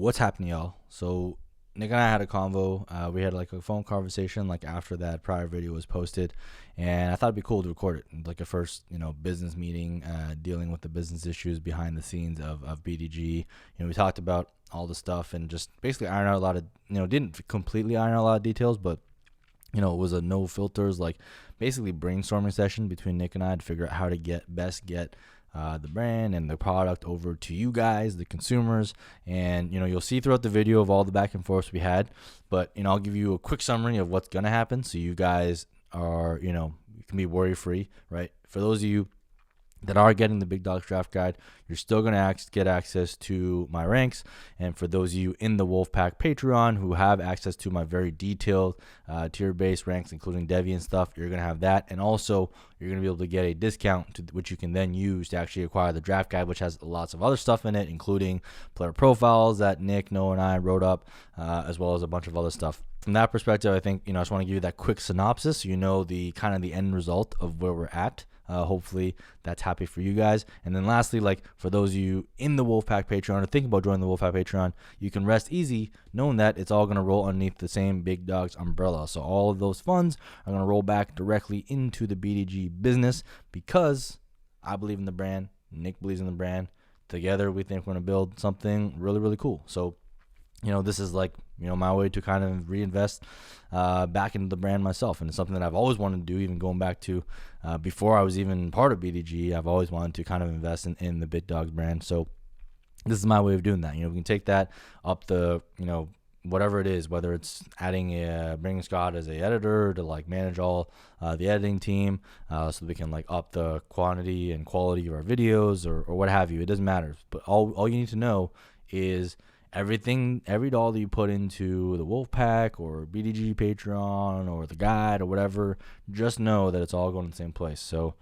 What's happening, y'all? So Nick and I had a convo. We had like a phone conversation like after that prior video was posted, and I thought it'd be cool to record it, like a first business meeting, dealing with the business issues behind the scenes of BDG. We talked about all the stuff and just basically iron out a lot of didn't completely iron out a lot of details, but it was a no filters, like basically brainstorming session between Nick and I to figure out how to get the brand and the product over to you guys, the consumers. And you'll see throughout the video of all the back and forth we had, but I'll give you a quick summary of what's gonna happen so you guys are you can be worry free, right? For those of you that are getting the Big Dogs Draft Guide, you're still going to get access to my ranks. And for those of you in the Wolfpack Patreon who have access to my very detailed tier-based ranks, including Devi and stuff, you're going to have that. And also, you're going to be able to get a discount, which you can then use to actually acquire the draft guide, which has lots of other stuff in it, including player profiles that Nick, Noah, and I wrote up, as well as a bunch of other stuff. From that perspective, I think, I just want to give you that quick synopsis so the kind of the end result of where we're at. Hopefully that's happy for you guys. And then lastly, like for those of you in the Wolfpack Patreon or think about joining the Wolfpack Patreon, you can rest easy knowing that it's all going to roll underneath the same Big Dogs umbrella. So all of those funds are going to roll back directly into the BDG business because I believe in the brand. Nick believes in the brand. Together, we think we're going to build something really, really cool. So this is like, my way to kind of reinvest back into the brand myself. And it's something that I've always wanted to do, even going back to before I was even part of BDG. I've always wanted to kind of invest in the Big Dogs brand. So this is my way of doing that. We can take that up the, whatever it is, whether it's bringing Scott as a editor to like manage all the editing team, so we can like up the quantity and quality of our videos or what have you. It doesn't matter. But all you need to know is every dollar that you put into the Wolfpack or BDG Patreon or the guide or whatever, just know that it's all going to the same place. So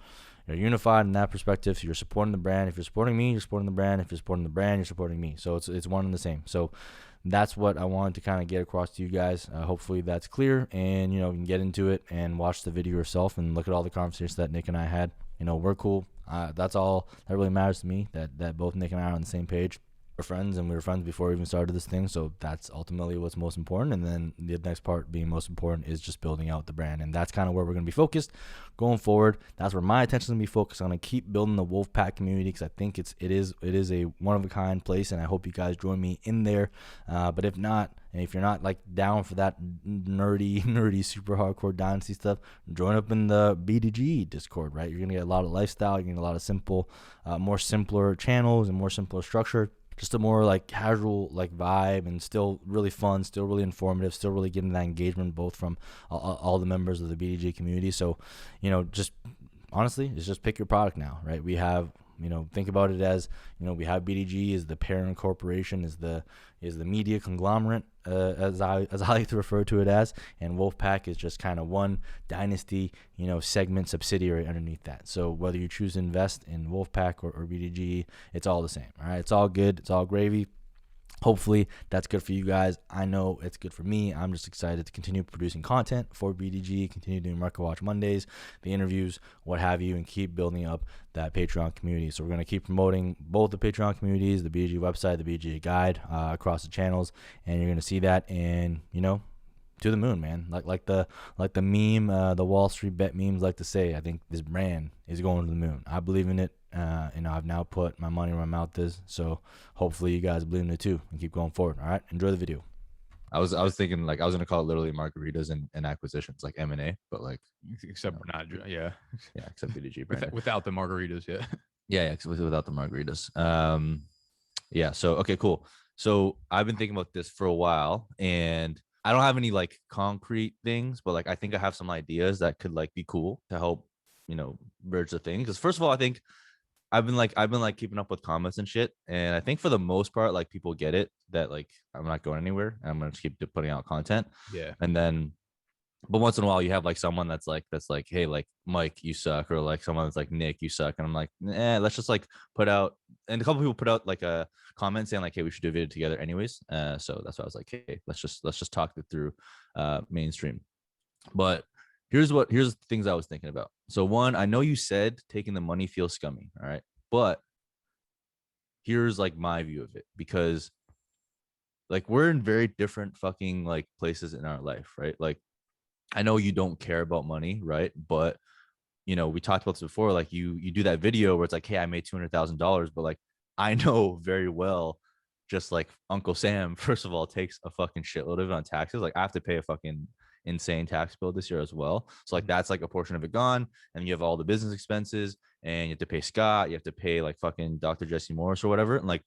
you're unified in that perspective. So you're supporting the brand. If you're supporting me, you're supporting the brand. If you're supporting the brand, you're supporting me. So it's one and the same. So that's what I wanted to kind of get across to you guys. Hopefully that's clear, and you can get into it and watch the video yourself and look at all the conversations that Nick and I had. We're cool. That's all that really matters to me. That both Nick and I are on the same page. We're friends, and we were friends before we even started this thing, so that's ultimately what's most important. And then the next part being most important is just building out the brand, and that's kind of where we're going to be focused going forward. That's where my attention is going to be focused. I'm going to keep building the Wolfpack community because I think it is a one-of-a-kind place, and I hope you guys join me in there. But if not, and if you're not like down for that nerdy super hardcore dynasty stuff, join up in the BDG Discord, right? You're going to get a lot of lifestyle. You're going to get a lot of simple, more simpler channels and more simpler structure. Just a more like casual like vibe, and still really fun, still really informative, still really getting that engagement both from all the members of the BDG community. So, just honestly, it's just pick your product now, right? We have, think about it as, we have BDG as the parent corporation, is the media conglomerate, as I like to refer to it as, and Wolfpack is just kind of one dynasty, segment subsidiary underneath that. So whether you choose to invest in Wolfpack or BDG, it's all the same. All right, it's all good. It's all gravy. Hopefully that's good for you guys. I know it's good for me. I'm just excited to continue producing content for BDG, continue doing Market Watch Mondays, the interviews, what have you, and keep building up that Patreon community. So we're going to keep promoting both the Patreon communities, the BDG website, the BDG guide, across the channels, and you're going to see that, and to the moon, man. Like the meme, the Wall Street bet memes like to say, I think this brand is going to the moon. I believe in it. I've now put my money where my mouth is. So hopefully you guys believe in it too and keep going forward. All right, enjoy the video. I was thinking like I was gonna call it literally Margaritas and acquisitions, like M&A, but like except we're not. Yeah, except BDG brand. without the margaritas. Yeah. Yeah, without the Margaritas. Yeah. So okay, cool. So I've been thinking about this for a while, and I don't have any like concrete things, but like I think I have some ideas that could like be cool to help bridge the thing. Because first of all, I think I've been like keeping up with comments and shit, and I think for the most part, like people get it that like I'm not going anywhere. And I'm gonna just keep putting out content. Yeah. And then, but once in a while, you have like someone that's like, hey, like Mike, you suck, or like someone that's like Nick, you suck, and I'm like, let's just like put out. And a couple people put out like a comment saying like, hey, we should do a video together, anyways. So that's why I was like, hey, let's just talk it through, mainstream. But here's the things I was thinking about. So one, I know you said taking the money feels scummy, all right? But here's like my view of it, because like we're in very different fucking like places in our life, right? Like I know you don't care about money, right? But you know, we talked about this before. Like you do that video where it's like, hey, I made $200,000, but like I know very well, just like Uncle Sam, first of all, takes a fucking shitload of it on taxes. Like I have to pay a fucking insane tax bill this year as well. So like that's like a portion of it gone, and you have all the business expenses, and you have to pay Scott, you have to pay like fucking Dr. Jesse Morris or whatever, and like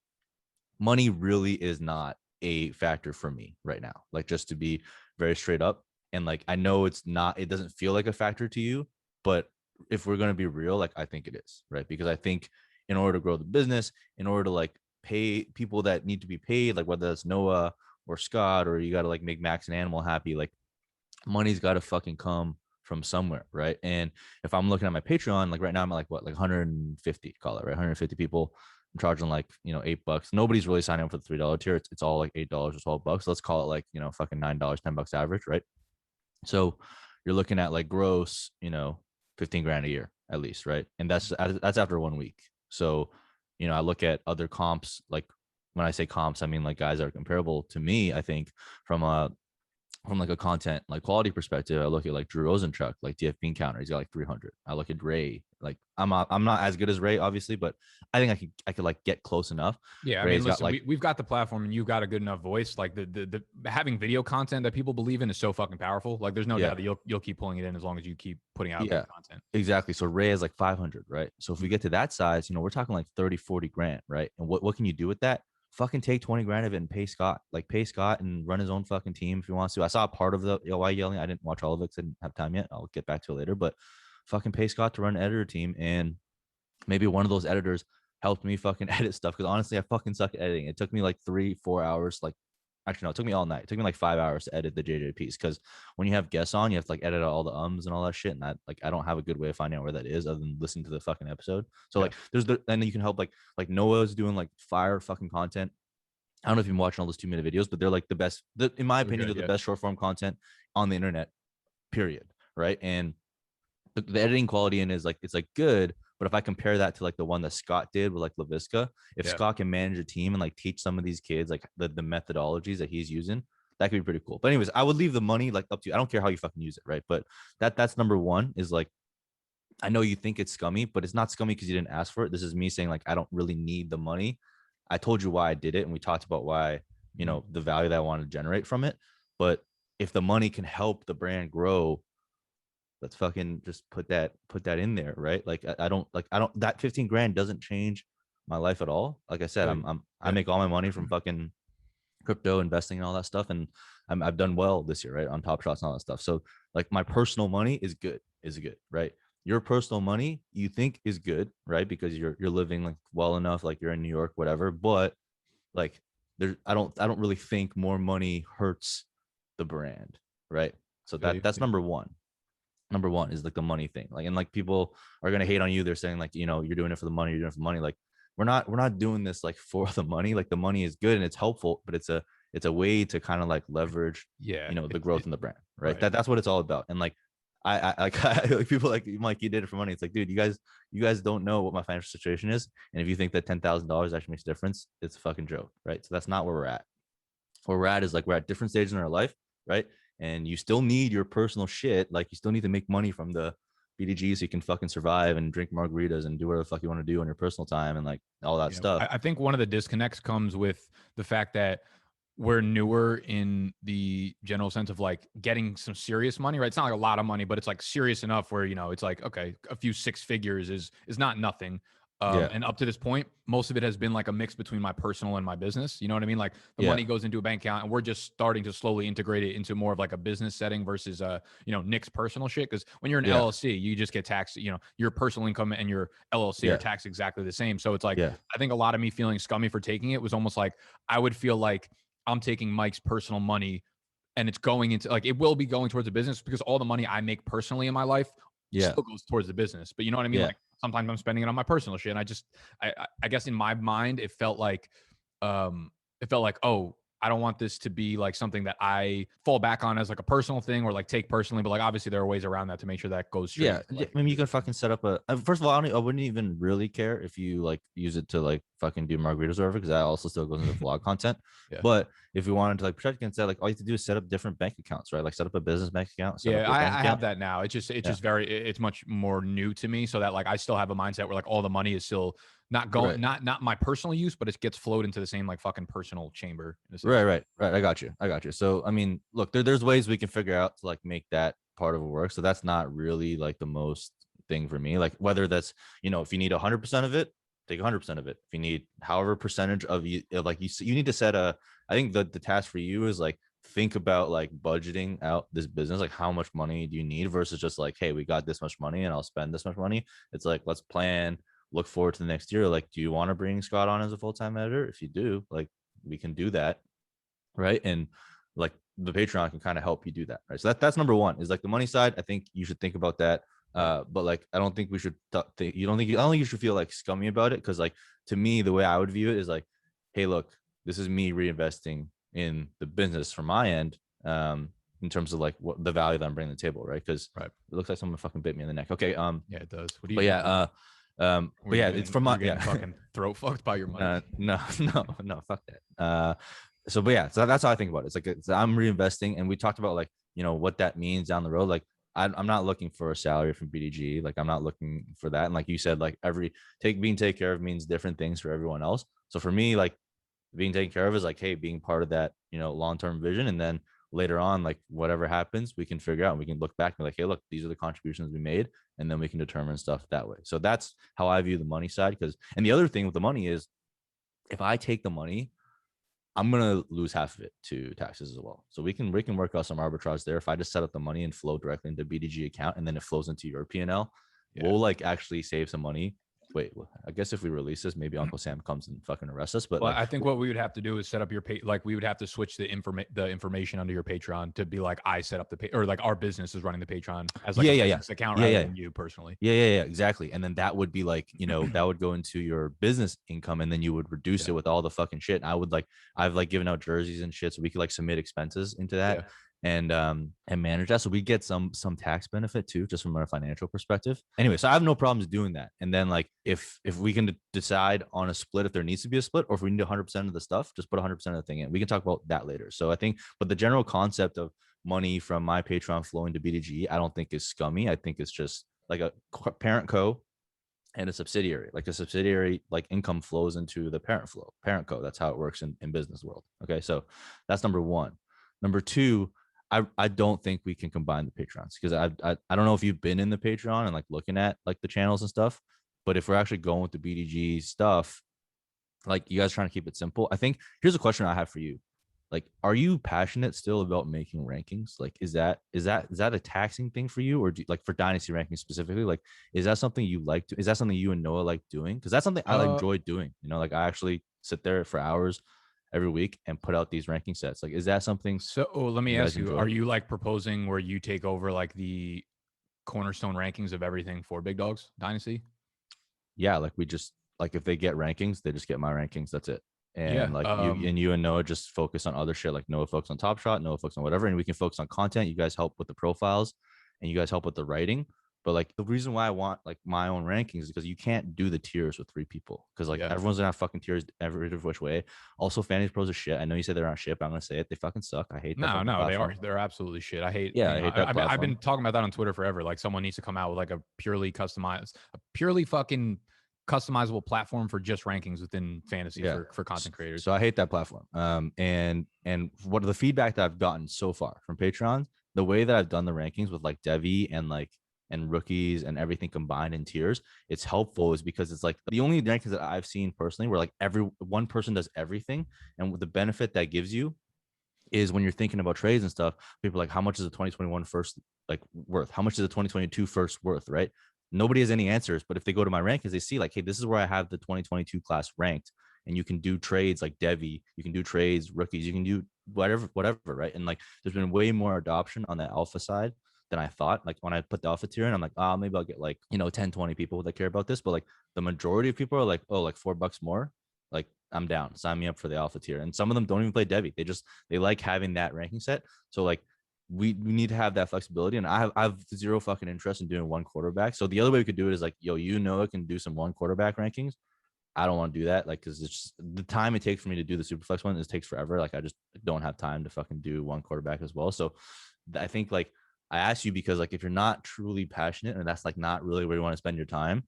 money really is not a factor for me right now. Like just to be very straight up, and like I know it's not, it doesn't feel like a factor to you, but if we're going to be real, like I think it is, right? Because I think in order to grow the business, in order to like pay people that need to be paid, like whether that's Noah or Scott, or you got to like make Max and Animal happy, like money's got to fucking come from somewhere, right? And if I'm looking at my Patreon, like right now I'm at like what, like 150, call it, right? 150 people. I'm charging like, you know, $8. Nobody's really signing up for the $3 tier. It's all like $8 or $12. Let's call it like, you know, fucking $9, $10 average, right? So you're looking at like gross, you know, 15 grand a year at least, right? And that's after 1 week. So, you know, I look at other comps, like when I say comps, I mean like guys that are comparable to me, I think from like a content like quality perspective. I look at like Drew Rosenchuk, like DF Bean Counter, he's got like 300. I look at Ray, like I'm not as good as Ray, obviously, but I think I could like get close enough. Yeah, I Ray's mean, listen, got like, we've got the platform, and you've got a good enough voice. Like the having video content that people believe in is so fucking powerful. Like, there's no yeah, doubt that you'll keep pulling it in as long as you keep putting out yeah, good content. exactly. So Ray is like 500, right? So if we get to that size, you know, we're talking like 30, 40 grand, right? And what can you do with that? Fucking take 20 grand of it and pay Scott, like pay Scott and run his own fucking team if he wants to. I saw a part of the OI yelling. I didn't watch all of it because I didn't have time yet. I'll get back to it later, but fucking pay Scott to run an editor team. And maybe one of those editors helped me fucking edit stuff. Cause honestly, I fucking suck at editing. It took me like 3-4 hours. Like, actually, no, it took me all night. It took me like 5 hours to edit the JJ piece. Cause when you have guests on, you have to like edit out all the ums and all that shit. And I don't have a good way of finding out where that is other than listening to the fucking episode. So like and then you can help like Noah's doing like fire fucking content. I don't know if you've been watching all those 2-minute videos, but they're like the best, in my opinion, they're the best short form content on the internet, period. Right. And the editing quality in is like, it's like good. But if I compare that to like the one that Scott did with like LaVisca, if Scott can manage a team and like teach some of these kids like the methodologies that he's using, that could be pretty cool. But anyways, I would leave the money like up to you. I don't care how you fucking use it, right? But that's number one, is like, I know you think it's scummy, but it's not scummy because you didn't ask for it. This is me saying like, I don't really need the money. I told you why I did it, and we talked about why, you know, the value that I want to generate from it. But if the money can help the brand grow, let's fucking just put that in there, right? Like I don't that 15 grand doesn't change my life at all. Like I said, I make all my money from fucking crypto investing and all that stuff, and I've done well this year, right, on Top Shots and all that stuff. So like my personal money is good, right? Your personal money you think is good, right? Because you're living like well enough, like you're in New York, whatever. But like I don't really think more money hurts the brand, right? So that's number one. Number one is like the money thing. Like, and like people are gonna hate on you. They're saying like, you know, you're doing it for the money, you're doing it for money. Like we're not doing this like for the money. Like the money is good and it's helpful, but it's a way to kind of like leverage, you know, the growth in the brand, right? That's what it's all about. And like I like people like Mike, you did it for money. It's like, dude, you guys don't know what my financial situation is. And if you think that $10,000 actually makes a difference, it's a fucking joke, right? So that's not where we're at. Where we're at is like we're at different stages in our life, right? And you still need your personal shit. Like you still need to make money from the BDGE so you can fucking survive and drink margaritas and do whatever the fuck you want to do on your personal time and like all that stuff. I think one of the disconnects comes with the fact that we're newer in the general sense of like getting some serious money, right? It's not like a lot of money, but it's like serious enough where, you know, it's like, okay, a few 6 figures is not nothing. And up to this point, most of it has been like a mix between my personal and my business. You know what I mean? Like the money goes into a bank account and we're just starting to slowly integrate it into more of like a business setting versus, you know, Nick's personal shit. Cause when you're an LLC, you just get taxed, you know, your personal income and your LLC are taxed exactly the same. So it's like, I think a lot of me feeling scummy for taking it was almost like, I would feel like I'm taking Mike's personal money and it's going into like, it will be going towards the business because all the money I make personally in my life still goes towards the business. But you know what I mean? Like sometimes I'm spending it on my personal shit. And I guess in my mind, it felt like, oh, I don't want this to be like something that I fall back on as like a personal thing or like take personally. But like, obviously there are ways around that to make sure that goes straight. Like, I mean, you can fucking set up first of all, I wouldn't even really care if you like use it to like fucking do margaritas or whatever, because that also still goes into vlog content. Yeah. But if we wanted to like protect against that, like all you have to do is set up different bank accounts, right? Like set up a business bank account. Set up Yeah, your bank I account. have that now. It's just very it's much more new to me. So that like I still have a mindset where like all the money is still not going Right. not my personal use, but it gets flowed into the same like fucking personal chamber. In a sense. Right. I got you. So I mean, look, there's ways we can figure out to like make that part of it work. So that's not really like the most thing for me. Like whether that's, you know, if you need 100% of it, take 100% of it. If you need however percentage of you, like you need to set a. I think the task for you is like think about like budgeting out this business, like how much money do you need versus just like, hey, we got this much money and I'll spend this much money. It's like, let's plan, look forward to the next year. Like, do you want to bring Scott on as a full-time editor? If you do, like we can do that, right? And like the Patreon can kind of help you do that, right? So that's number one, is like the money side. I think you should think about that. But like I don't think we should I don't think you should feel like scummy about it, because like to me the way I would view it is like, hey, look, this is me reinvesting in the business from my end, in terms of like what the value that I'm bringing to the table, right? Because Right. it looks like someone fucking bit me in the neck. Okay. Yeah, it does. What do you? But yeah. But yeah, it's from my fucking throat fucked by your money. no, fuck that. So but yeah, so that's how I think about it. It's like I'm reinvesting, and we talked about like, you know, what that means down the road. Like I'm not looking for a salary from BDGE. Like I'm not looking for that. And like you said, like being taken care of means different things for everyone else. So for me, like being taken care of is like, hey, being part of that, you know, long-term vision. And then later on, like whatever happens, we can figure out, we can look back and be like, hey, look, these are the contributions we made. And then we can determine stuff that way. So that's how I view the money side. And the other thing with the money is, if I take the money, I'm gonna lose half of it to taxes as well. So we can work out some arbitrage there. If I just set up the money and flow directly into BDG account, and then it flows into your P&L, we'll like actually save some money. Wait, I guess if we release this, maybe Uncle Sam comes and fucking arrests us. But well, like, I think what we would have to do is set up your like we would have to switch the information under your Patreon to be like I set up the or like our business is running the Patreon as like a business account rather than you personally. Yeah, exactly. And then that would be like, you know, that would go into your business income, and then you would reduce it with all the fucking shit. And I've like given out jerseys and shit, so we could like submit expenses into that. And manage that, so we get some tax benefit too, just from a financial perspective. Anyway, so I have no problems doing that. And then like if we can decide on a split, if there needs to be a split, or if we need 100% of the stuff, just put 100% of the thing in. We can talk about that later. So I think, but the general concept of money from my Patreon flowing to BDG, I don't think is scummy. I think it's just like a parent co and a subsidiary. Like a subsidiary, like income flows into the parent co. That's how it works in business world. Okay, so that's number one. Number two, I don't think we can combine the Patrons, because I don't know if you've been in the Patreon and like looking at like the channels and stuff, but if we're actually going with the BDG stuff, like you guys trying to keep it simple, I think here's a question I have for you. Like, are you passionate still about making rankings? Like, is that a taxing thing for you, or do you, like for dynasty rankings specifically, like is that something you like to? Is that something you and Noah like doing? Because that's something I enjoy doing. You know, like I actually sit there for hours every week and put out these ranking sets. Like, is that something? So let me ask you, are you like proposing where you take over like the cornerstone rankings of everything for Big Dogs Dynasty? Yeah, like we just like if they get rankings, they just get my rankings. That's it. And like you and Noah just focus on other shit. Like Noah focus on Top Shot, Noah focus on whatever, and we can focus on content. You guys help with the profiles, and you guys help with the writing. But like the reason why I want like my own rankings is because you can't do the tiers with 3 people, because like everyone's gonna have fucking tiers every which way. Also, Fantasy Pros are shit. I know you said they're not shit, but I'm gonna say it. They fucking suck. I hate that. No, they are. They're absolutely shit. I hate. Yeah, I hate that. I've been talking about that on Twitter forever. Like someone needs to come out with like a purely fucking customizable platform for just rankings within fantasy for content creators. So I hate that platform. And what are the feedback that I've gotten so far from Patreon, the way that I've done the rankings with like Devi and rookies and everything combined in tiers, it's helpful is because it's like the only rankings that I've seen personally where like one person does everything, and the benefit that gives you is when you're thinking about trades and stuff, people are like, how much is a 2021 first like worth? How much is a 2022 first worth? Right? Nobody has any answers, but if they go to my rankings, they see like, hey, this is where I have the 2022 class ranked, and you can do trades like Devi, you can do trades rookies, you can do whatever, right? And like, there's been way more adoption on the alpha side than I thought. Like when I put the alpha tier in, I'm like, maybe I'll get like, 10, 20 people that care about this, but like the majority of people are like, oh, like $4 more. Like I'm down, sign me up for the alpha tier. And some of them don't even play Devi. They like having that ranking set. So like, we need to have that flexibility, and I have zero fucking interest in doing one quarterback. So the other way we could do it is like, it can do some one quarterback rankings, I don't want to do that. Like, cause it's just, the time it takes for me to do the Superflex one, it takes forever. Like I just don't have time to fucking do one quarterback as well. So I think like I asked you because like, if you're not truly passionate and that's like not really where you want to spend your time,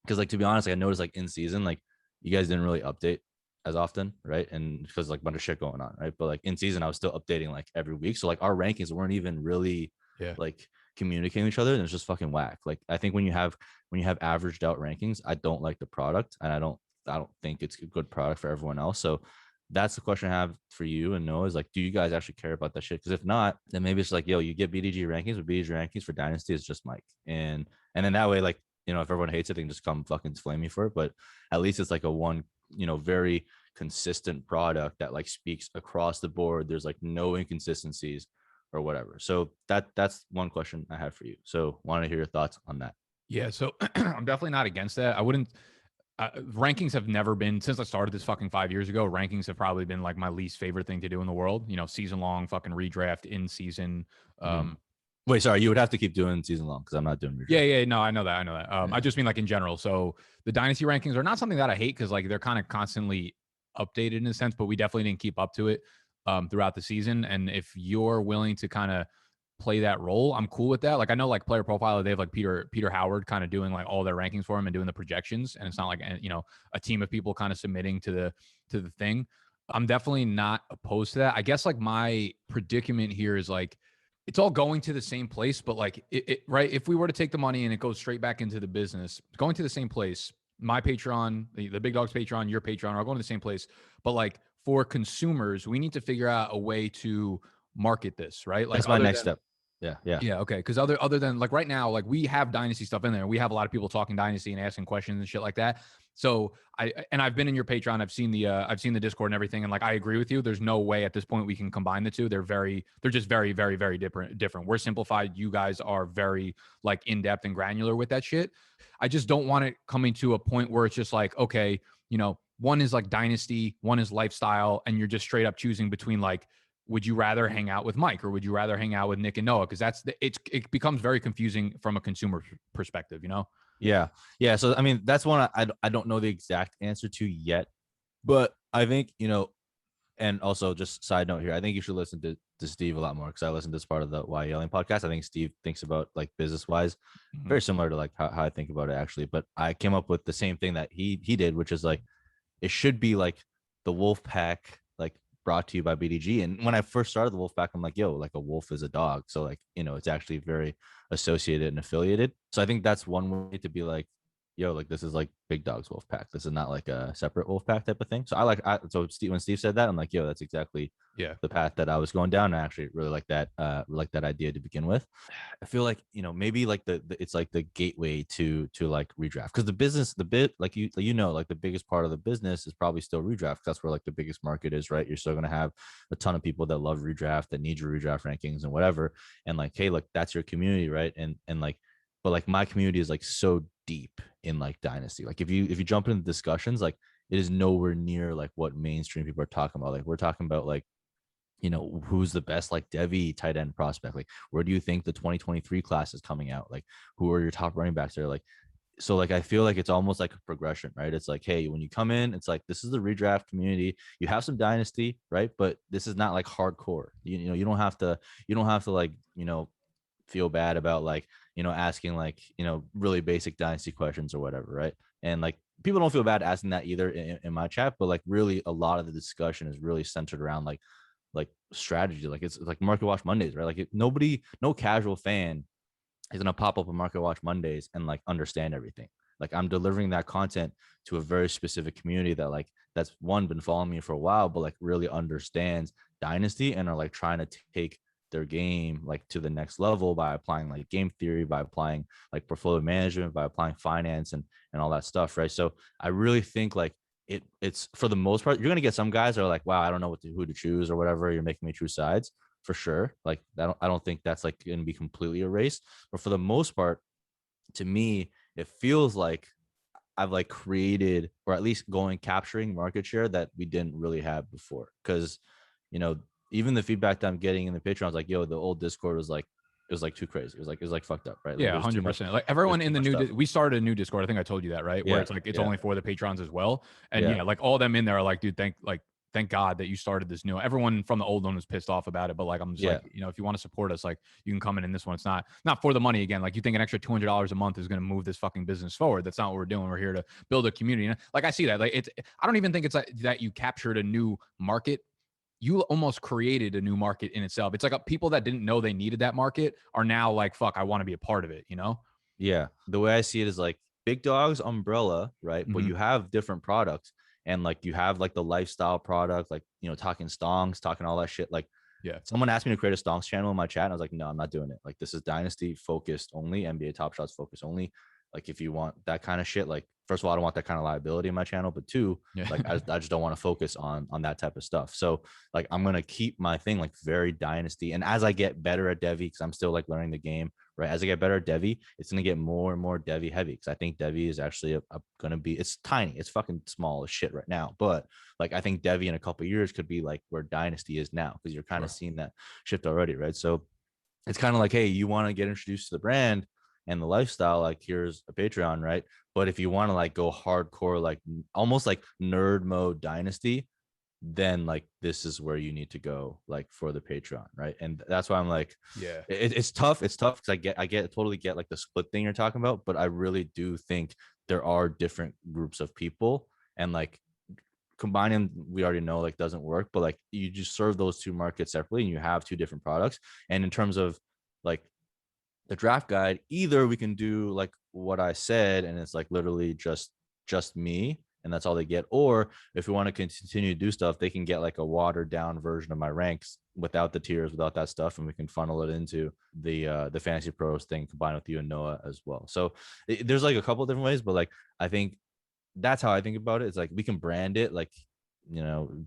because like, to be honest, like, I noticed like in season, like you guys didn't really update as often, right? And because like a bunch of shit going on, right? But like in season, I was still updating like every week. So like our rankings weren't even really like communicating with each other, and it's just fucking whack. Like I think when you have averaged out rankings, I don't like the product, and I don't think it's a good product for everyone else. So that's the question I have for you and Noah is like, do you guys actually care about that shit? Because if not, then maybe it's like, yo, you get BDG rankings, but BDG rankings for Dynasty is just Mike, and then that way, like, you know, if everyone hates it, they can just come fucking flame me for it. But at least it's like a one, you know, very consistent product that like speaks across the board. There's like no inconsistencies or whatever. So that's one question I have for you. So want to hear your thoughts on that. Yeah, so I'm definitely not against that. I wouldn't. Rankings have never been, since I started this fucking 5 years ago. Rankings have probably been like my least favorite thing to do in the world. You know, season long fucking redraft in season. Wait, sorry, you would have to keep doing season long because I'm not doing redraft. Yeah, no, I know that. Yeah. I just mean like in general. So the dynasty rankings are not something that I hate because like they're kind of constantly updated in a sense, but we definitely didn't keep up to it throughout the season. And if you're willing to kind of play that role, I'm cool with that. Like I know like Player Profiler, they have like Peter Howard kind of doing like all their rankings for him and doing the projections, and it's not like, you know, a team of people kind of submitting to the thing. I'm definitely not opposed to that. I guess like my predicament here is like it's all going to the same place, but like right, if we were to take the money and it goes straight back into the business, going to the same place, my Patreon, the Big Dogs Patreon, your Patreon are all going to the same place, but like for consumers, we need to figure out a way to market this, right? Like That's my next step. Yeah. Okay. Because other than like right now, like we have dynasty stuff in there. We have a lot of people talking dynasty and asking questions and shit like that. So I've been in your Patreon. I've seen the Discord and everything. And like I agree with you. There's no way at this point we can combine the two. They're just very, very, very different. We're simplified. You guys are very like in depth and granular with that shit. I just don't want it coming to a point where it's just like, okay, you know, one is like dynasty, one is lifestyle, and you're just straight up choosing between like, would you rather hang out with Mike or would you rather hang out with Nick and Noah? Because it becomes very confusing from a consumer perspective, you know? Yeah. So I mean, that's one I don't know the exact answer to yet, but I think, you know, and also just side note here, I think you should listen to Steve a lot more because I listened to this part of the Why Yelling podcast. I think Steve thinks about like business wise, very similar to like how I think about it actually. But I came up with the same thing that he did, which is like it should be like the Wolfpack, like brought to you by BDG. And when I first started the Wolfpack, I'm like, yo, like a wolf is a dog. So like, you know, it's actually very associated and affiliated. So I think that's one way to be like, yo, like this is like Big Dog's Wolfpack. This is not like a separate Wolfpack type of thing. So so Steve, when Steve said that, I'm like, yo, that's exactly the path that I was going down. I actually really like that idea to begin with. I feel like, you know, maybe like it's like the gateway to like redraft, because the business, like you know, like the biggest part of the business is probably still redraft. That's where like the biggest market is, right? You're still gonna have a ton of people that love redraft, that need your redraft rankings and whatever. And like, hey, look, that's your community, right? And like, but like my community is like so deep in like dynasty. Like if you jump into discussions, like it is nowhere near like what mainstream people are talking about. Like we're talking about like, you know, who's the best like Devi tight end prospect? Like where do you think the 2023 class is coming out? Like who are your top running backs there? Like, so like I feel like it's almost like a progression, right? It's like, hey, when you come in, it's like this is the redraft community. You have some dynasty, right? But this is not like hardcore. You know, you don't have to like, you know, feel bad about like, you know, asking like, you know, really basic dynasty questions or whatever, right? And like people don't feel bad asking that either in my chat, but like really a lot of the discussion is really centered around like strategy. Like it's like Market Watch Mondays, right? Like no casual fan is gonna pop up on Market Watch Mondays and like understand everything. Like I'm delivering that content to a very specific community that like that's one been following me for a while, but like really understands dynasty and are like trying to take their game like to the next level by applying like game theory, by applying like portfolio management, by applying finance and all that stuff, right? So I really think like it's for the most part, you're gonna get some guys that are like, wow, I don't know who to choose or whatever. You're making me choose sides for sure. Like I don't think that's like gonna be completely erased, but for the most part, to me, it feels like I've like created, or at least capturing market share that we didn't really have before. Because, you know, even the feedback that I'm getting in the Patreon, I was like, yo, the old Discord was like it was like too crazy. It was like fucked up, right? Like, Yeah, there's too much. 100%. Like everyone There's in too the much new, stuff. we started a new Discord. I think I told you that, right? Where Yeah, it's like it's yeah. only for the patrons as well. And Yeah. yeah, like all them in there are like, dude, thank God that you started this new. Everyone from the old one was pissed off about it, but like I'm just Yeah. like, if you want to support us, like you can come in this one. It's not for the money again. Like you think an extra $200 a month is going to move this fucking business forward? That's not what we're doing. We're here to build a community. And like I see that. Like I don't even think it's like that you captured a new market. You almost created a new market in itself. It's like people that didn't know they needed that market are now like, fuck, I want to be a part of it, Yeah. The way I see it is like Big Dog's umbrella, right? But Mhm. you have different products, and like you have like the lifestyle product, like, talking stonks, talking all that shit. Like, Yeah. someone asked me to create a stonks channel in my chat, and I was like, no, I'm not doing it. Like, this is Dynasty focused only, NBA Top Shots focused only. Like, if you want that kind of shit, like, first of all, I don't want that kind of liability in my channel, but two, Yeah. like, I just don't want to focus on that type of stuff. So like, I'm gonna keep my thing like very Dynasty, and as I get better at Devi, because I'm still like learning the game, right? As I get better at Devi, it's gonna get more and more Devi heavy, because I think Devi is actually gonna be, it's tiny, it's fucking small as shit right now, but like, I think Devi in a couple of years could be like where Dynasty is now, because you're kind of seeing that shift already, right? So it's kind of like, hey, you want to get introduced to the brand and the lifestyle, like, here's a Patreon, right? But if you want to like go hardcore, like almost like nerd mode Dynasty, then like this is where you need to go, like, for the Patreon, right? And that's why I'm like, Yeah. it's tough. It's tough because I totally get like the split thing you're talking about, but I really do think there are different groups of people, and like combining, we already know, like, doesn't work, but like you just serve those two markets separately and you have two different products. And in terms of like the draft guide, either we can do like what I said, and it's like literally just me, and that's all they get, or if we want to continue to do stuff, they can get like a watered down version of my ranks without the tiers, without that stuff, and we can funnel it into the Fantasy Pros thing combined with you and Noah as well. So there's like a couple of different ways, but like I think that's how I think about it. It's like we can brand it like,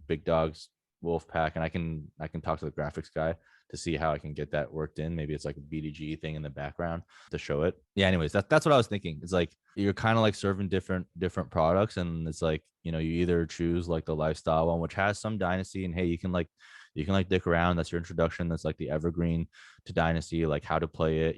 Big Dogs Wolfpack, and I can talk to the graphics guy to see how I can get that worked in. Maybe it's like a BDGE thing in the background to show it. Yeah. Anyways, that's what I was thinking. It's like you're kind of like serving different products, and it's like, you either choose like the lifestyle one, which has some Dynasty, and hey, you can dick around. That's your introduction. That's like the evergreen to Dynasty, like how to play it,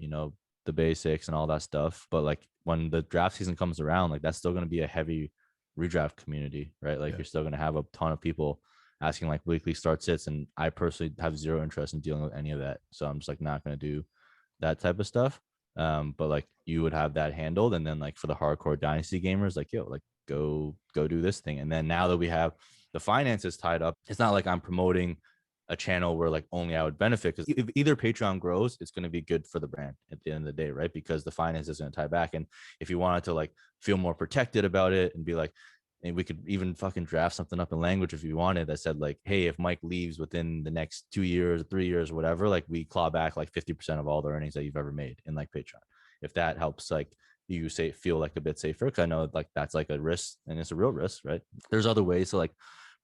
the basics and all that stuff. But like when the draft season comes around, like that's still going to be a heavy redraft community, right? Like you're still going to have a ton of people asking like weekly start sits, and I personally have zero interest in dealing with any of that, so I'm just like not going to do that type of stuff. But like you would have that handled, and then like for the hardcore Dynasty gamers, like, yo, like go do this thing. And then now that we have the finances tied up, it's not like I'm promoting a channel where like only I would benefit, because if either Patreon grows, it's going to be good for the brand at the end of the day, right? Because the finance is going to tie back. And if you wanted to like feel more protected about it and be like, and we could even fucking draft something up in language if you wanted that said like, hey, if Mike leaves within the next 2 years, 3 years, or whatever, like we claw back like 50% of all the earnings that you've ever made in like Patreon. If that helps, like you say, feel like a bit safer, because I know like that's like a risk, and it's a real risk, right? There's other ways to like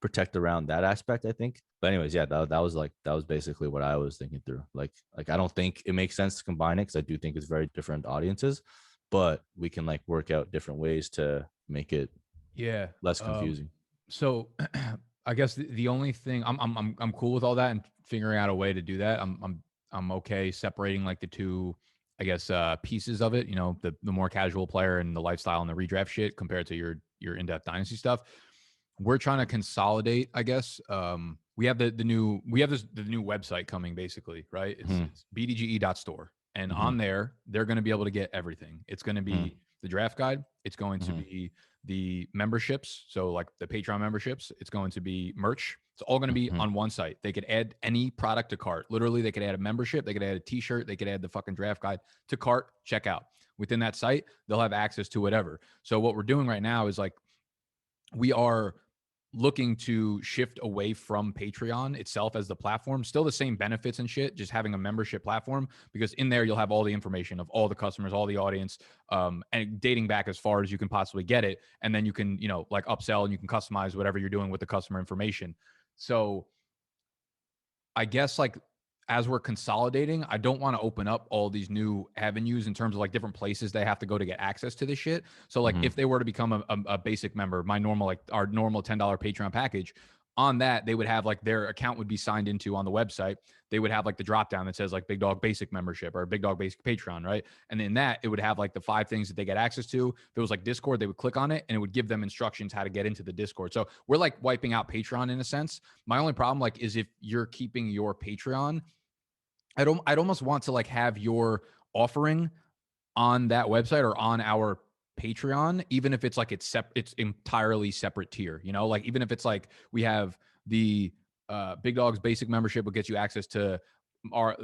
protect around that aspect, I think. But anyways, yeah, that was basically what I was thinking through. Like I don't think it makes sense to combine it, because I do think it's very different audiences, but we can like work out different ways to make it less confusing. So I guess the only thing I'm cool with all that and figuring out a way to do that. I'm okay separating like the two, I guess, pieces of it. The more casual player and the lifestyle and the redraft shit compared to your in-depth Dynasty stuff. We're trying to consolidate, I guess. We have the new website coming, basically, right? It's bdge.store. And on there, they're going to be able to get everything. It's going to be the draft guide. It's going to be the memberships. So like the Patreon memberships, it's going to be merch. It's all going to be on one site. They could add any product to cart. Literally, they could add a membership. They could add a t-shirt. They could add the fucking draft guide to cart, checkout. Within that site, they'll have access to whatever. So what we're doing right now is like, we are looking to shift away from Patreon itself as the platform. Still the same benefits and shit, just having a membership platform, because in there you'll have all the information of all the customers, all the audience, and dating back as far as you can possibly get it. And then you can, like upsell, and you can customize whatever you're doing with the customer information. So I guess like as we're consolidating, I don't want to open up all these new avenues in terms of like different places they have to go to get access to this shit. So like if they were to become a basic member, our normal $10 Patreon package, on that, they would have like their account would be signed into on the website. They would have like the drop down that says like Big Dog Basic membership or Big Dog Basic Patreon, right? And in that, it would have like the 5 things that they get access to. If it was like Discord, they would click on it and it would give them instructions how to get into the Discord. So we're like wiping out Patreon in a sense. My only problem like is if you're keeping your Patreon, I'd almost want to like have your offering on that website or on our Patreon, even if it's like it's entirely separate tier, you know, like even if it's like we have the Big Dogs Basic membership, will get you access to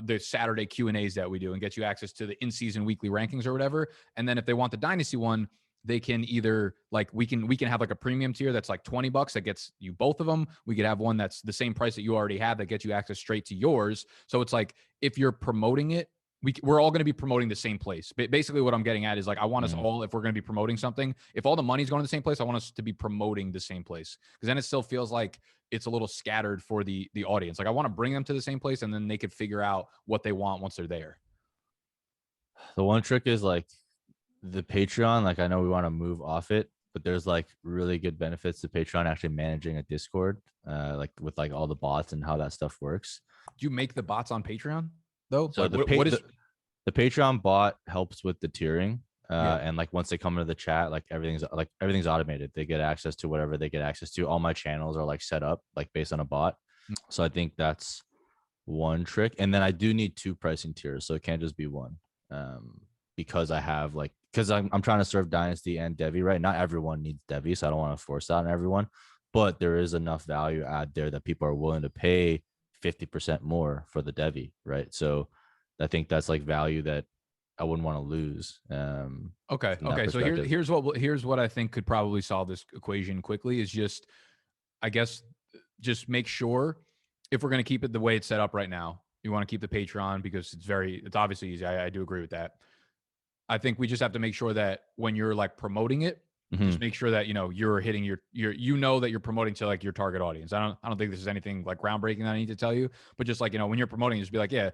the Saturday Q&As that we do and get you access to the in-season weekly rankings or whatever. And then if they want the Dynasty one, they can either like we can have like a premium tier that's like $20 that gets you both of them. We could have one that's the same price that you already have that gets you access straight to yours. So it's like if you're promoting it, we're all going to be promoting the same place. Basically, what I'm getting at is like I want us all, if we're going to be promoting something, if all the money's going to the same place, I want us to be promoting the same place, because then it still feels like it's a little scattered for the audience. Like I want to bring them to the same place, and then they could figure out what they want once they're there. The one trick is like the Patreon. Like I know we want to move off it, but there's like really good benefits to Patreon actually managing a Discord, like with like all the bots and how that stuff works. Do you make the bots on Patreon though? So like, what is the Patreon bot helps with the tiering. And like once they come into the chat, like everything's automated. They get access to whatever they get access to. All my channels are like set up like based on a bot. So I think that's one trick. And then I do need 2 pricing tiers, so it can't just be one. Because I have like, because I'm trying to serve Dynasty and Devi, right? Not everyone needs Devi, so I don't want to force that on everyone. But there is enough value add there that people are willing to pay 50% more for the Devi, right? So I think that's like value that I wouldn't want to lose. Okay. So here's what I think could probably solve this equation quickly is just, I guess, just make sure if we're going to keep it the way it's set up right now, you want to keep the Patreon because it's obviously easy. I do agree with that. I think we just have to make sure that when you're like promoting it, just make sure that, you know, you're hitting your, you know, that you're promoting to like your target audience. I don't think this is anything like groundbreaking that I need to tell you, but just like, you know, when you're promoting, just be like, yeah,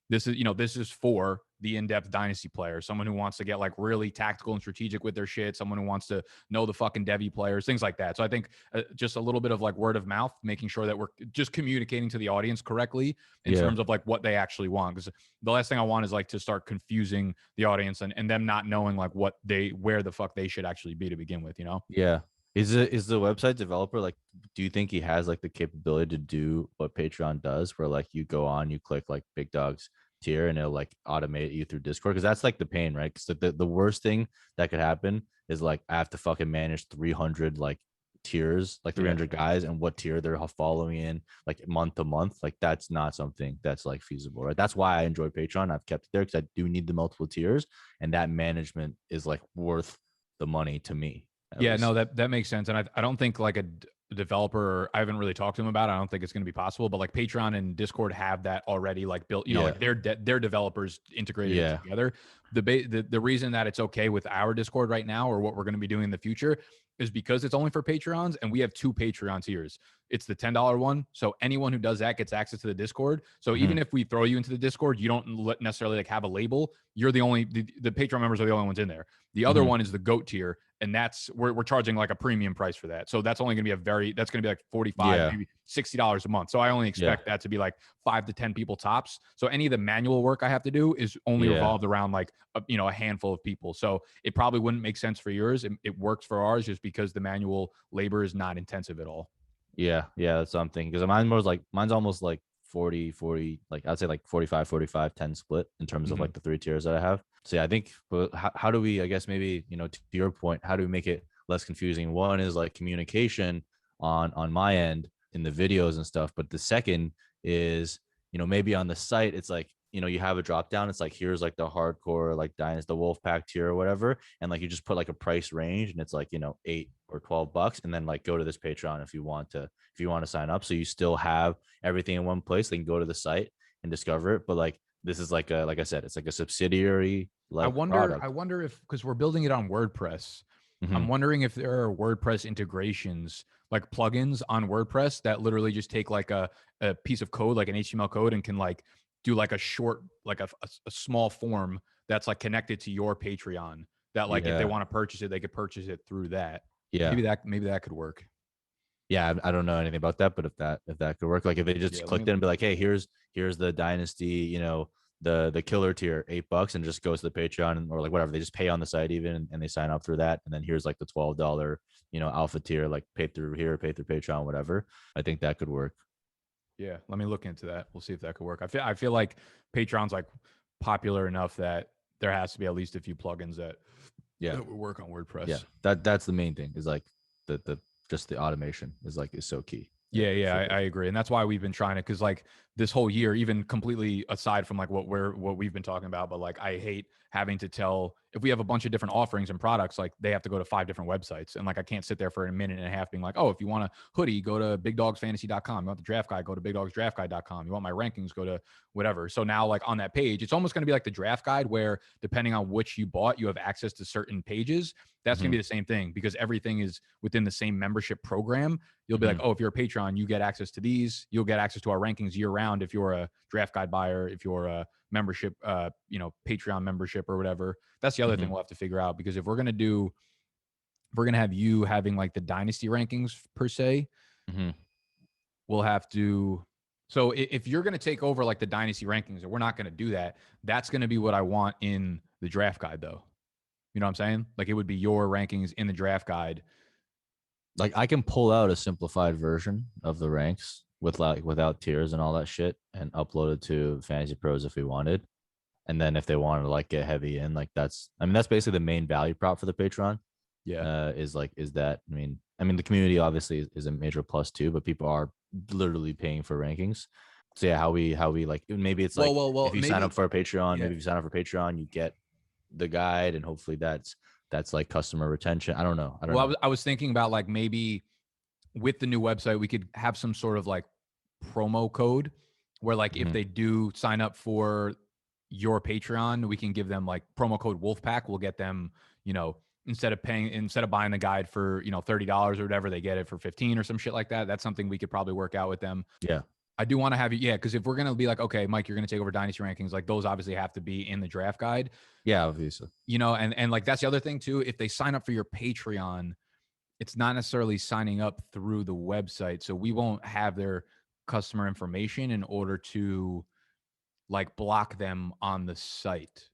this is, you know, this is for the in-depth Dynasty player, someone who wants to get like really tactical and strategic with their shit, someone who wants to know the fucking Devi players, things like that. So I think just a little bit of like word of mouth, making sure that we're just communicating to the audience correctly in terms of like what they actually want. Because the last thing I want is like to start confusing the audience and them not knowing like where the fuck they should actually be to begin with, you know? Yeah. Is the website developer like, do you think he has like the capability to do what Patreon does, where like you go on, you click like Big Dogs tier and it'll like automate you through Discord? Because that's like the pain, right? Because the worst thing that could happen is like I have to fucking manage 300 like tiers, like 300 guys, and what tier they're following in like month to month. Like that's not something that's like feasible, right? That's why I enjoy Patreon. I've kept it there because I do need the multiple tiers, and that management is like worth the money to me. Yeah, no, that makes sense. And I don't think like a developer, I haven't really talked to him about it. I don't think it's going to be possible, but like Patreon and Discord have that already like built, you know, like they're developers integrated together. The reason that it's okay with our Discord right now, or what we're going to be doing in the future, is because it's only for Patreons, and we have 2 Patreon tiers. It's the $10 one. So anyone who does that gets access to the Discord. So even if we throw you into the Discord, you don't necessarily like have a label. You're the Patreon members are the only ones in there. The other one is the GOAT tier. And that's we're charging like a premium price for that. So that's only going to be that's going to be like $45, maybe $60 a month. So I only expect that to be like 5 to 10 people tops. So any of the manual work I have to do is only revolved around like a handful of people. So it probably wouldn't make sense for yours. It works for ours just because the manual labor is not intensive at all. Yeah, that's what I'm thinking. Because mine's almost like 40, like I'd say like 45, 10 split in terms of like the 3 tiers that I have. So yeah, I think how do we, I guess maybe, you know, to your point, how do we make it less confusing? One is like communication on my end in the videos and stuff. But the second is, you know, maybe on the site, it's like, you know, you have a drop down. It's like, here's like the hardcore, like Dynasty, the Wolfpack tier or whatever. And like, you just put like a price range and it's like, you know, $8 or $12. And then like, go to this Patreon if you want to sign up. So you still have everything in one place. They can go to the site and discover it. But like, this is like I said, it's like a subsidiary. Like I wonder if, because we're building it on WordPress, I'm wondering if there are WordPress integrations, like plugins on WordPress that literally just take like a piece of code, like an HTML code, and can like do like a short, like a small form that's like connected to your Patreon that like if they want to purchase it, they could purchase it through that. Yeah. Maybe that could work. Yeah, I don't know anything about that, but if that could work, like if they just Yeah, let clicked me in and be like, hey, here's the dynasty, the killer tier, $8, and just goes to the Patreon or like whatever, they just pay on the site even, and they sign up through that, and then here's like the $12, alpha tier, like pay through here, pay through Patreon, whatever. I think that could work. Yeah, let me look into that. We'll see if that could work. I feel like Patreon's like popular enough that there has to be at least a few plugins that Yeah, that would work on WordPress. yeah, that's the main thing, is like the just the automation is so key. Yeah, I agree, and that's why we've been trying to, because like this whole year, even completely aside from like what we've been talking about, but like I hate having to tell, if we have a bunch of different offerings and products, like they have to go to 5 different websites, and like I can't sit there for a minute and a half being like, oh, if you want a hoodie, go to bigdogsfantasy.com. You want the draft guide, go to bigdogsdraftguide.com. You want my rankings, go to whatever. So now like on that page, it's almost going to be like the draft guide, where depending on which you bought, you have access to certain pages. That's going to be the same thing, because everything is within the same membership program. You'll be like, oh, if you're a Patreon, you get access to these. You'll get access to our rankings year round if you're a draft guide buyer, if you're a membership, Patreon membership or whatever. That's the other thing we'll have to figure out, because if we're going to have you having like the dynasty rankings per se, we'll have to. So if you're going to take over like the dynasty rankings, and we're not going to do that, that's going to be what I want in the draft guide, though. You know what I'm saying? Like it would be your rankings in the draft guide. Like I can pull out a simplified version of the ranks without tiers and all that shit, and upload it to Fantasy Pros if we wanted. And then if they wanted to like get heavy in, like that's basically the main value prop for the Patreon. Yeah. Is that the community obviously is a major plus too, but people are literally paying for rankings. So yeah, how we like, maybe it's like, well, if you sign up for a Patreon, yeah. maybe if you sign up for Patreon, you get the guide, and hopefully that's like customer retention. I don't know. I was thinking about like maybe with the new website, we could have some sort of like promo code where like if they do sign up for your Patreon, we can give them like promo code Wolfpack. We'll get them, instead of buying the guide for, $30 or whatever, they get it for 15 or some shit like that. That's something we could probably work out with them. Yeah. I do want to have you. Yeah. Cause if we're going to be like, okay, Mike, you're going to take over dynasty rankings, like those obviously have to be in the draft guide. Yeah, obviously. And like, that's the other thing too. If they sign up for your Patreon, it's not necessarily signing up through the website. So we won't have their customer information in order to like block them on the site.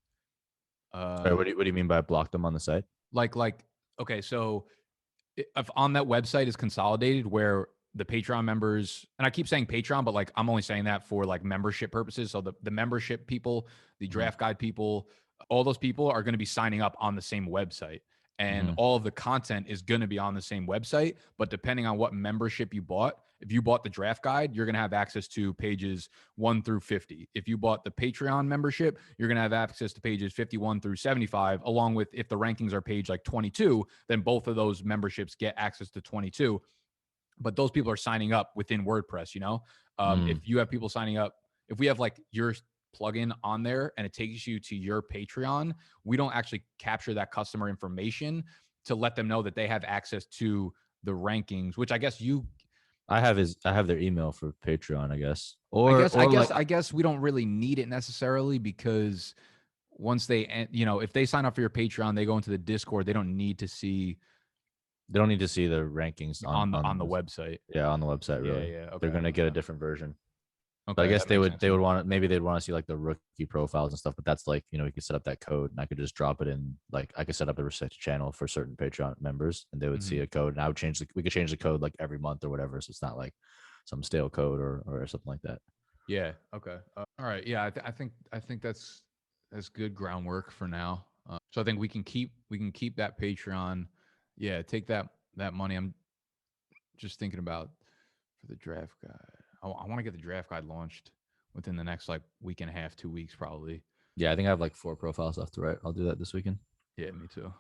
Sorry, what do you mean by block them on the site? Okay, so if on that website is consolidated where the Patreon members, and I keep saying Patreon, but like I'm only saying that for like membership purposes. So the membership people, the draft guide people, all those people are going to be signing up on the same website. And all of the content is going to be on the same website. But depending on what membership you bought, if you bought the draft guide, you're going to have access to pages 1 through 50. If you bought the Patreon membership, you're going to have access to pages 51 through 75, along with, if the rankings are page like 22, then both of those memberships get access to 22. But those people are signing up within WordPress, If you have people signing up, if we have like your plugin on there and it takes you to your Patreon, we don't actually capture that customer information to let them know that they have access to the rankings, which I guess I have their email for Patreon, I guess. I guess we don't really need it necessarily, because once they, if they sign up for your Patreon, they go into the Discord, they don't need to see the rankings on the website. Yeah, on the website, really. Yeah. Okay, they're gonna get a different version. Okay, but I guess they would want maybe they'd want to see like the rookie profiles and stuff. But that's like, you could set up that code, and I could just drop it in. Like I could set up a research channel for certain Patreon members, and they would see a code, and I would we could change the code like every month or whatever, so it's not like some stale code or something like that. Yeah. Okay. All right. Yeah. I think that's good groundwork for now. So I think we can keep that Patreon. Yeah. Take that money. I'm just thinking about for the draft guide. I want to get the draft guide launched within the next like week and a half, 2 weeks, probably. Yeah. I think I have like 4 profiles left to write. I'll do that this weekend. Yeah, me too.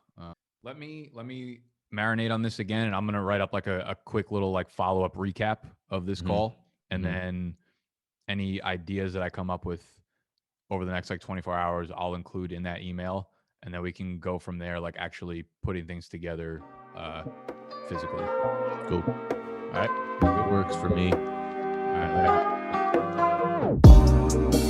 Let me marinate on this again, and I'm gonna write up like a quick little like follow-up recap of this call, and then any ideas that I come up with over the next like 24 hours, I'll include in that email, and then we can go from there, like actually putting things together physically. Cool. All right. It works for me. All right. Later.